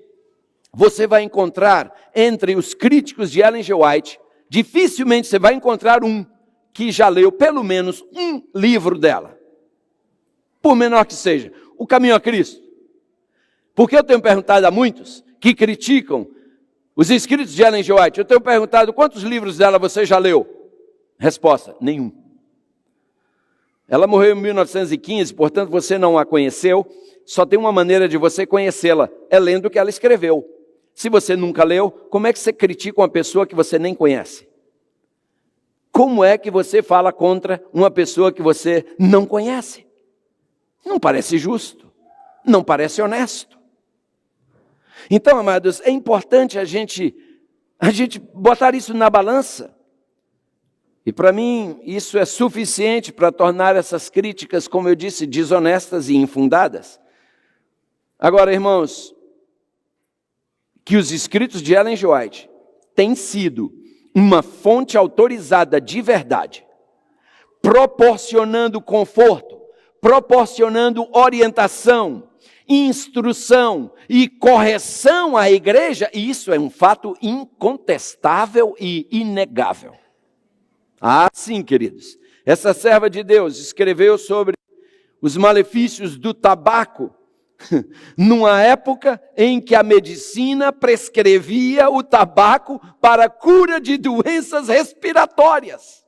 [SPEAKER 1] você vai encontrar entre os críticos de Ellen G. White, dificilmente você vai encontrar um que já leu pelo menos um livro dela. Por menor que seja, O Caminho a Cristo. Porque eu tenho perguntado a muitos que criticam os escritos de Ellen G. White, eu tenho perguntado: quantos livros dela você já leu? Resposta: nenhum. Ela morreu em 1915, portanto você não a conheceu. Só tem uma maneira de você conhecê-la, é lendo o que ela escreveu. Se você nunca leu, como é que você critica uma pessoa que você nem conhece? Como é que você fala contra uma pessoa que você não conhece? Não parece justo, não parece honesto. Então, amados, é importante a gente botar isso na balança. E para mim, isso é suficiente para tornar essas críticas, como eu disse, desonestas e infundadas. Agora, irmãos, que os escritos de Ellen G. White têm sido uma fonte autorizada de verdade, proporcionando conforto, proporcionando orientação, instrução e correção à igreja, e isso é um fato incontestável e inegável. Ah, sim, queridos. Essa serva de Deus escreveu sobre os malefícios do tabaco, numa época em que a medicina prescrevia o tabaco para a cura de doenças respiratórias.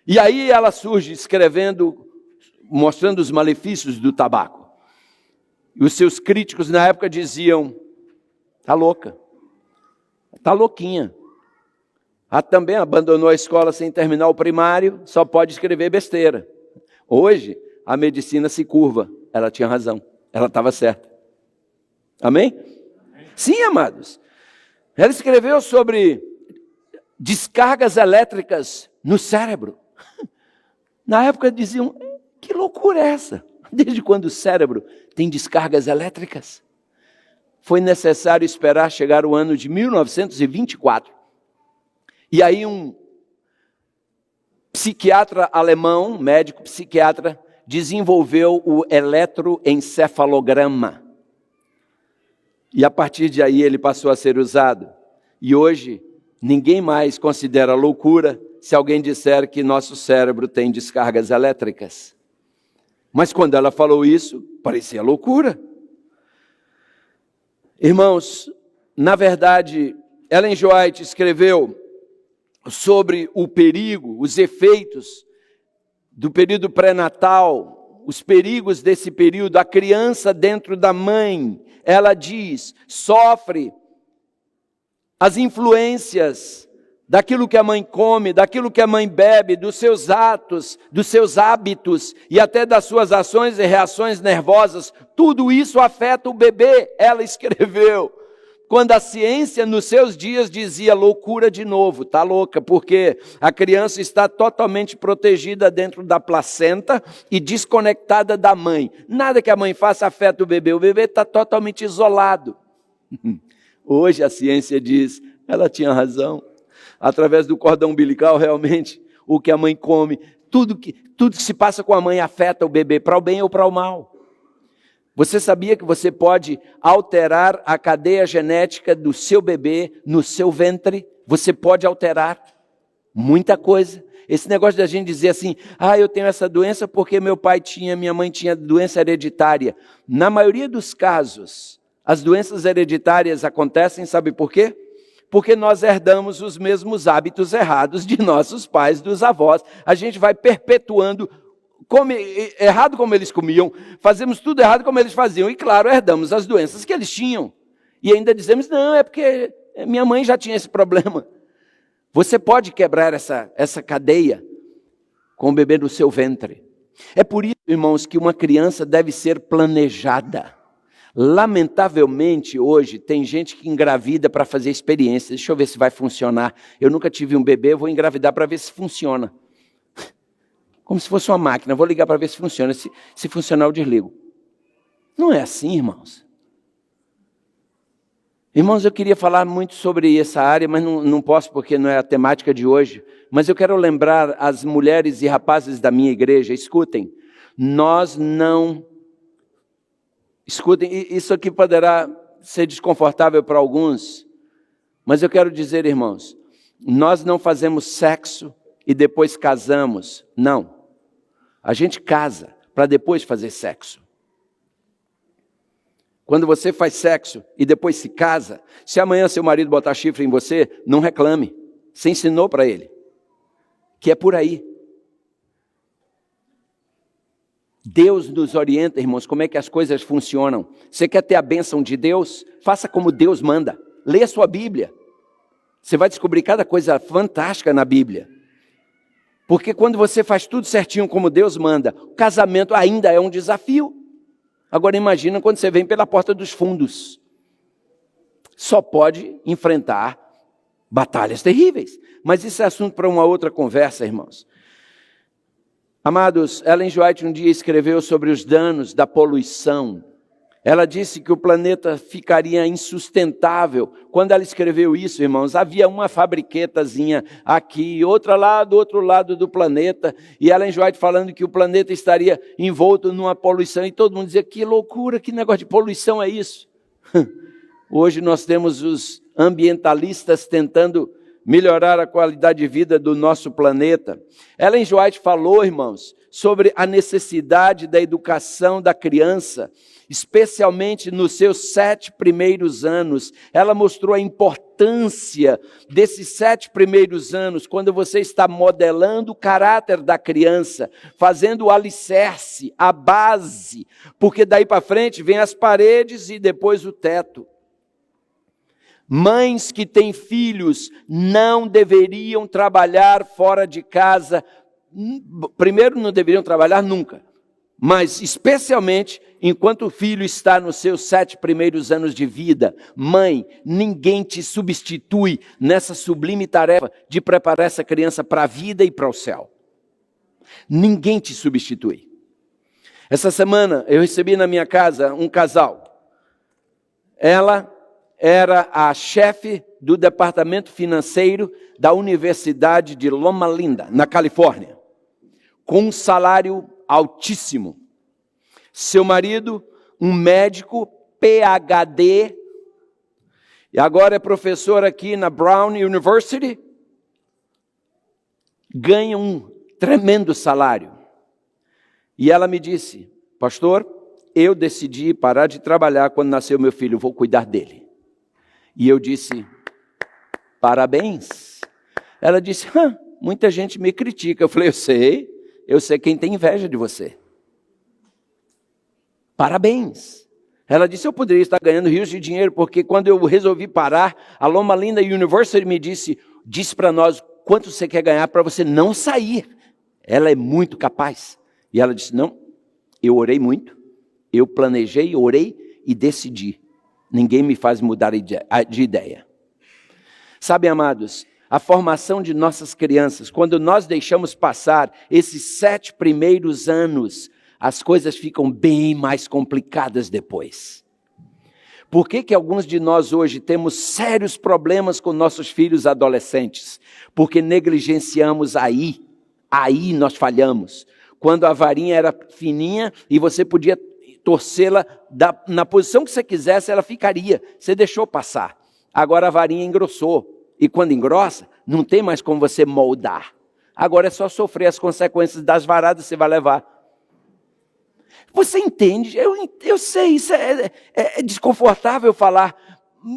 [SPEAKER 1] E aí ela surge escrevendo, mostrando os malefícios do tabaco. E os seus críticos na época diziam: está louca, está louquinha. Também abandonou a escola sem terminar o primário, só pode escrever besteira. Hoje, a medicina se curva. Ela tinha razão, ela estava certa. Amém? Sim, amados. Ela escreveu sobre descargas elétricas no cérebro. Na época diziam: que loucura é essa? Desde quando o cérebro tem descargas elétricas? Foi necessário esperar chegar o ano de 1924. E aí um psiquiatra alemão, médico psiquiatra, desenvolveu o eletroencefalograma. E a partir de aí ele passou a ser usado. E hoje ninguém mais considera loucura se alguém disser que nosso cérebro tem descargas elétricas. Mas quando ela falou isso, parecia loucura. Irmãos, na verdade, Ellen G. White escreveu sobre o perigo, os efeitos do período pré-natal, os perigos desse período, a criança dentro da mãe, ela diz, sofre as influências daquilo que a mãe come, daquilo que a mãe bebe, dos seus atos, dos seus hábitos e até das suas ações e reações nervosas, tudo isso afeta o bebê, ela escreveu. Quando a ciência nos seus dias dizia loucura de novo, tá louca, porque a criança está totalmente protegida dentro da placenta e desconectada da mãe. Nada que a mãe faça afeta o bebê está totalmente isolado. Hoje a ciência diz, ela tinha razão. Através do cordão umbilical, realmente, o que a mãe come, tudo que se passa com a mãe afeta o bebê, para o bem ou para o mal. Você sabia que você pode alterar a cadeia genética do seu bebê no seu ventre? Você pode alterar muita coisa. Esse negócio da gente dizer assim, eu tenho essa doença porque meu pai tinha, minha mãe tinha doença hereditária. Na maioria dos casos, as doenças hereditárias acontecem, sabe por quê? Porque nós herdamos os mesmos hábitos errados de nossos pais, dos avós. A gente vai perpetuando errado como eles comiam, fazemos tudo errado como eles faziam. E claro, herdamos as doenças que eles tinham. E ainda dizemos, não, é porque minha mãe já tinha esse problema. Você pode quebrar essa cadeia com o bebê no seu ventre. É por isso, irmãos, que uma criança deve ser planejada. Lamentavelmente, hoje, tem gente que engravida para fazer experiência. Deixa eu ver se vai funcionar. Eu nunca tive um bebê, vou engravidar para ver se funciona. Como se fosse uma máquina, vou ligar para ver se funciona. Se funcionar, eu desligo. Não é assim, irmãos. Irmãos, eu queria falar muito sobre essa área, mas não posso porque não é a temática de hoje. Mas eu quero lembrar as mulheres e rapazes da minha igreja, escutem, escutem, isso aqui poderá ser desconfortável para alguns, mas eu quero dizer, irmãos, nós não fazemos sexo e depois casamos, não. A gente casa para depois fazer sexo. Quando você faz sexo e depois se casa, se amanhã seu marido botar chifre em você, não reclame. Você ensinou para ele. Que é por aí. Deus nos orienta, irmãos, como é que as coisas funcionam. Você quer ter a bênção de Deus? Faça como Deus manda. Leia a sua Bíblia. Você vai descobrir cada coisa fantástica na Bíblia. Porque quando você faz tudo certinho como Deus manda, o casamento ainda é um desafio. Agora imagina quando você vem pela porta dos fundos. Só pode enfrentar batalhas terríveis. Mas isso é assunto para uma outra conversa, irmãos. Amados, Ellen G. White um dia escreveu sobre os danos da poluição. Ela disse que o planeta ficaria insustentável. Quando ela escreveu isso, irmãos, havia uma fabriquetazinha aqui, outra lá do outro lado do planeta. E Ellen G. White falando que o planeta estaria envolto numa poluição. E todo mundo dizia, que loucura, que negócio de poluição é isso? Hoje nós temos os ambientalistas tentando melhorar a qualidade de vida do nosso planeta. Ellen G. White falou, irmãos, sobre a necessidade da educação da criança, especialmente nos seus 7 primeiros anos. Ela mostrou a importância desses 7 primeiros anos, quando você está modelando o caráter da criança, fazendo o alicerce, a base, porque daí para frente vem as paredes e depois o teto. Mães que têm filhos não deveriam trabalhar fora de casa. Primeiro, não deveriam trabalhar nunca, mas especialmente enquanto o filho está nos seus 7 primeiros anos de vida. Mãe, ninguém te substitui nessa sublime tarefa de preparar essa criança para a vida e para o céu. Ninguém te substitui. Essa semana eu recebi na minha casa um casal. Ela era a chefe do departamento financeiro da Universidade de Loma Linda, na Califórnia, com um salário altíssimo. Seu marido, um médico, PhD, e agora é professor aqui na Brown University, ganha um tremendo salário. E ela me disse, pastor, eu decidi parar de trabalhar quando nasceu meu filho, vou cuidar dele. E eu disse, parabéns. Ela disse, muita gente me critica. Eu falei, eu sei quem tem inveja de você. Parabéns. Ela disse, eu poderia estar ganhando rios de dinheiro, porque quando eu resolvi parar, a Loma Linda University me disse, diz para nós quanto você quer ganhar para você não sair. Ela é muito capaz. E ela disse, não, eu orei muito, eu planejei, orei e decidi. Ninguém me faz mudar de ideia. Sabe, amados, a formação de nossas crianças, quando nós deixamos passar esses 7 primeiros anos, as coisas ficam bem mais complicadas depois. Por que alguns de nós hoje temos sérios problemas com nossos filhos adolescentes? Porque negligenciamos aí nós falhamos. Quando a varinha era fininha e você podia torcê-la na posição que você quisesse, ela ficaria. Você deixou passar. Agora a varinha engrossou. E quando engrossa, não tem mais como você moldar. Agora é só sofrer as consequências das varadas que você vai levar. Você entende? Eu sei, isso é desconfortável falar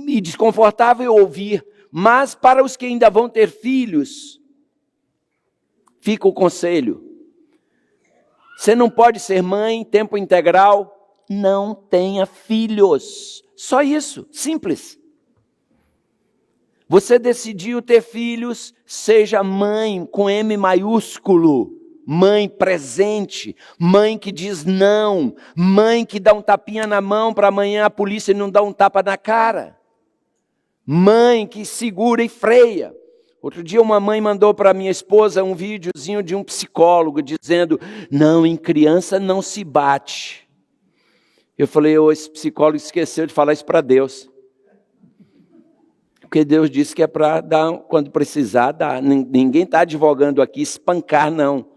[SPEAKER 1] e desconfortável ouvir. Mas para os que ainda vão ter filhos, fica o conselho. Você não pode ser mãe, tempo integral, não tenha filhos. Só isso, simples. Você decidiu ter filhos, seja mãe com M maiúsculo, mãe presente, mãe que diz não, mãe que dá um tapinha na mão para amanhã a polícia não dar um tapa na cara, mãe que segura e freia. Outro dia uma mãe mandou para minha esposa um videozinho de um psicólogo dizendo, não, em criança não se bate. Eu falei, esse psicólogo esqueceu de falar isso para Deus. Porque Deus disse que é para dar, quando precisar, dar. Ninguém está advogando aqui espancar, não.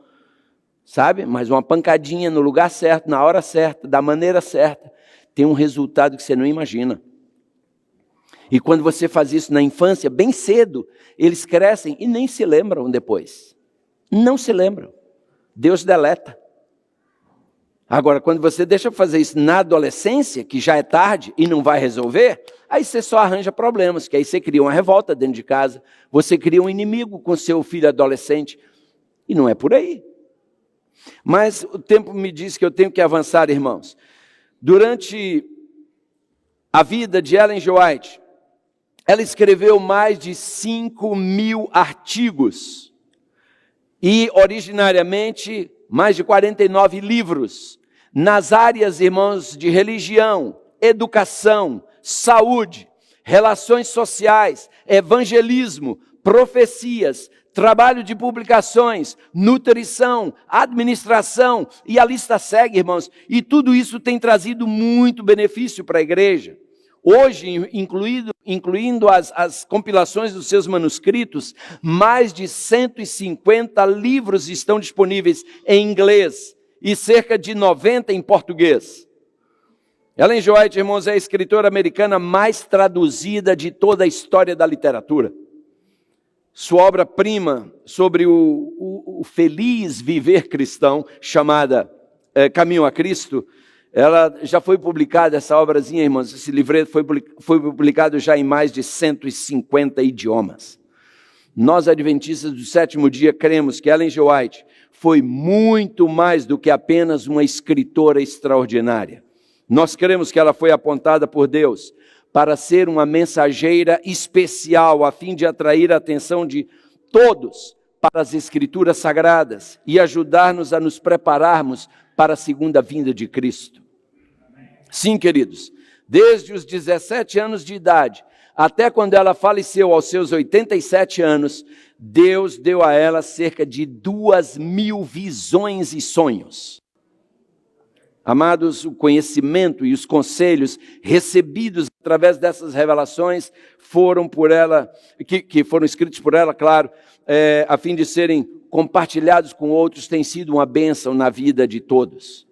[SPEAKER 1] Sabe? Mas uma pancadinha no lugar certo, na hora certa, da maneira certa, tem um resultado que você não imagina. E quando você faz isso na infância, bem cedo, eles crescem e nem se lembram depois. Não se lembram. Deus deleta. Agora, quando você deixa fazer isso na adolescência, que já é tarde e não vai resolver, aí você só arranja problemas, que aí você cria uma revolta dentro de casa, você cria um inimigo com seu filho adolescente, e não é por aí. Mas o tempo me diz que eu tenho que avançar, irmãos. Durante a vida de Ellen G. White, ela escreveu mais de 5.000 artigos e, originariamente, mais de 49 livros nas áreas, irmãos, de religião, educação, saúde, relações sociais, evangelismo, profecias, trabalho de publicações, nutrição, administração, e a lista segue, irmãos, e tudo isso tem trazido muito benefício para a igreja. Hoje, incluindo as compilações dos seus manuscritos, mais de 150 livros estão disponíveis em inglês e cerca de 90 em português. Ellen G. White, irmãos, é a escritora americana mais traduzida de toda a história da literatura. Sua obra-prima sobre o feliz viver cristão, chamada Caminho a Cristo, ela já foi publicada, essa obrazinha, irmãos, esse livreto foi publicado já em mais de 150 idiomas. Nós, adventistas do sétimo dia, cremos que Ellen G. White foi muito mais do que apenas uma escritora extraordinária. Nós cremos que ela foi apontada por Deus para ser uma mensageira especial, a fim de atrair a atenção de todos para as Escrituras Sagradas e ajudar-nos a nos prepararmos para a segunda vinda de Cristo. Sim, queridos, desde os 17 anos de idade, até quando ela faleceu aos seus 87 anos, Deus deu a ela cerca de 2.000 visões e sonhos. Amados, o conhecimento e os conselhos recebidos através dessas revelações foram por ela, que foram escritos por ela, claro, a fim de serem compartilhados com outros, tem sido uma bênção na vida de todos.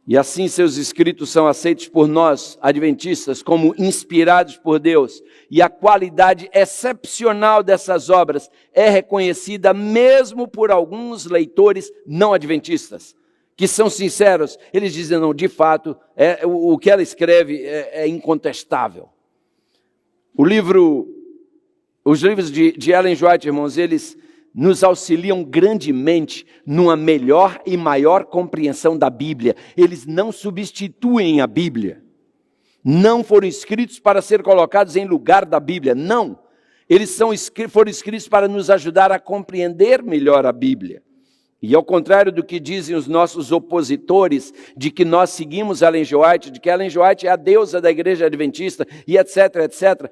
[SPEAKER 1] E assim seus escritos são aceitos por nós, adventistas, como inspirados por Deus. E a qualidade excepcional dessas obras é reconhecida mesmo por alguns leitores não adventistas, que são sinceros. Eles dizem, não, de fato, o que ela escreve é incontestável. Os livros de Ellen G. White, irmãos, eles nos auxiliam grandemente numa melhor e maior compreensão da Bíblia. Eles não substituem a Bíblia. Não foram escritos para ser colocados em lugar da Bíblia, não. Eles foram escritos para nos ajudar a compreender melhor a Bíblia. E ao contrário do que dizem os nossos opositores, de que nós seguimos Ellen G. White, de que Ellen G. White é a deusa da igreja adventista, e etc, etc.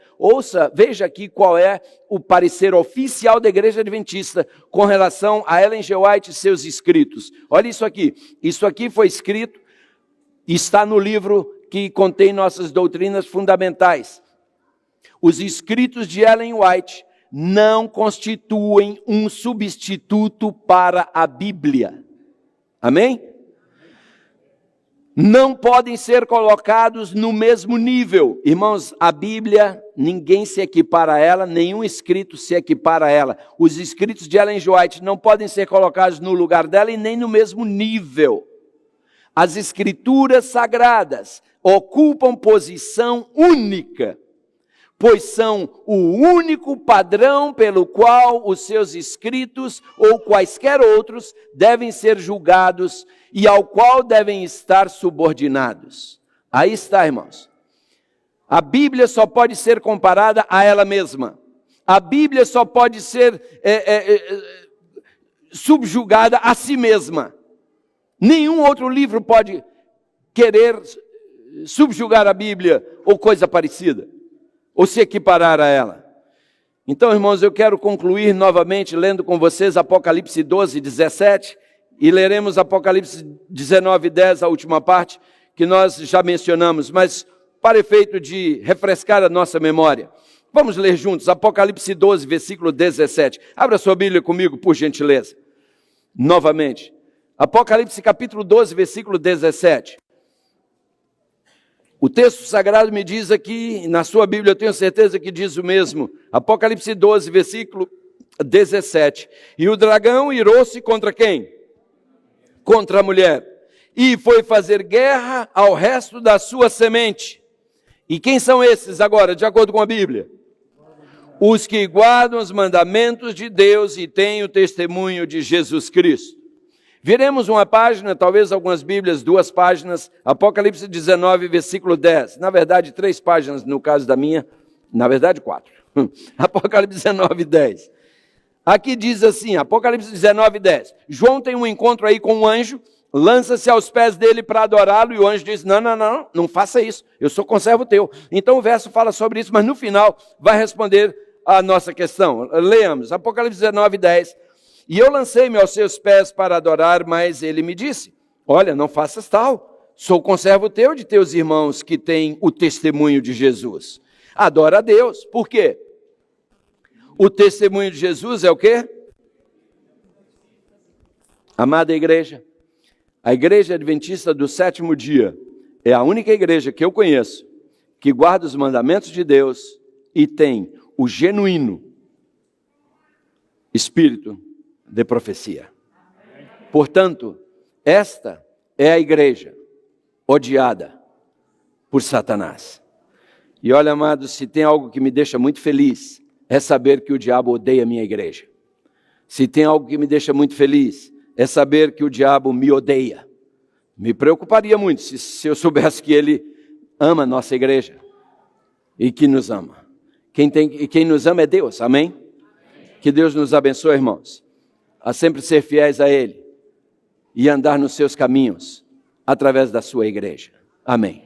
[SPEAKER 1] Veja aqui qual é o parecer oficial da igreja adventista com relação a Ellen G. White e seus escritos. Olha isso aqui. Isso aqui foi escrito, está no livro que contém nossas doutrinas fundamentais. Os escritos de Ellen White não constituem um substituto para a Bíblia. Amém? Não podem ser colocados no mesmo nível. Irmãos, a Bíblia, ninguém se equipara a ela, nenhum escrito se equipara a ela. Os escritos de Ellen G. White não podem ser colocados no lugar dela e nem no mesmo nível. As escrituras sagradas ocupam posição única, pois são o único padrão pelo qual os seus escritos ou quaisquer outros devem ser julgados e ao qual devem estar subordinados. Aí está, irmãos. A Bíblia só pode ser comparada a ela mesma. A Bíblia só pode ser subjugada a si mesma. Nenhum outro livro pode querer subjugar a Bíblia ou coisa parecida, ou se equiparar a ela. Então, irmãos, eu quero concluir novamente lendo com vocês Apocalipse 12, 17, e leremos Apocalipse 19, 10, a última parte, que nós já mencionamos, mas para efeito de refrescar a nossa memória. Vamos ler juntos, Apocalipse 12, versículo 17. Abra sua Bíblia comigo, por gentileza. Novamente. Apocalipse capítulo 12, versículo 17. O texto sagrado me diz aqui, na sua Bíblia eu tenho certeza que diz o mesmo. Apocalipse 12, versículo 17. E o dragão irou-se contra quem? Contra a mulher. E foi fazer guerra ao resto da sua semente. E quem são esses agora, de acordo com a Bíblia? Os que guardam os mandamentos de Deus e têm o testemunho de Jesus Cristo. Viremos uma página, talvez algumas Bíblias, 2 páginas, Apocalipse 19, versículo 10. Na verdade, 3 páginas no caso da minha, na verdade 4. Apocalipse 19, 10. Aqui diz assim, Apocalipse 19, 10. João tem um encontro aí com um anjo, lança-se aos pés dele para adorá-lo, e o anjo diz, não faça isso, eu sou conservo teu. Então o verso fala sobre isso, mas no final vai responder a nossa questão. Leamos, Apocalipse 19, 10. E eu lancei-me aos seus pés para adorar, mas ele me disse, olha, não faças tal, sou conservo teu de teus irmãos que têm o testemunho de Jesus. Adora a Deus, por quê? O testemunho de Jesus é o quê? Amada igreja, a igreja adventista do 7º dia é a única igreja que eu conheço que guarda os mandamentos de Deus e tem o genuíno espírito de profecia. Portanto, esta é a igreja odiada por Satanás. E olha, amados, se tem algo que me deixa muito feliz, é saber que o diabo odeia a minha igreja. Se tem algo que me deixa muito feliz, é saber que o diabo me odeia. Me preocuparia muito se eu soubesse que ele ama a nossa igreja e que nos ama. Quem nos ama é Deus, amém? Que Deus nos abençoe, irmãos, a sempre ser fiéis a Ele e andar nos seus caminhos através da sua igreja. Amém.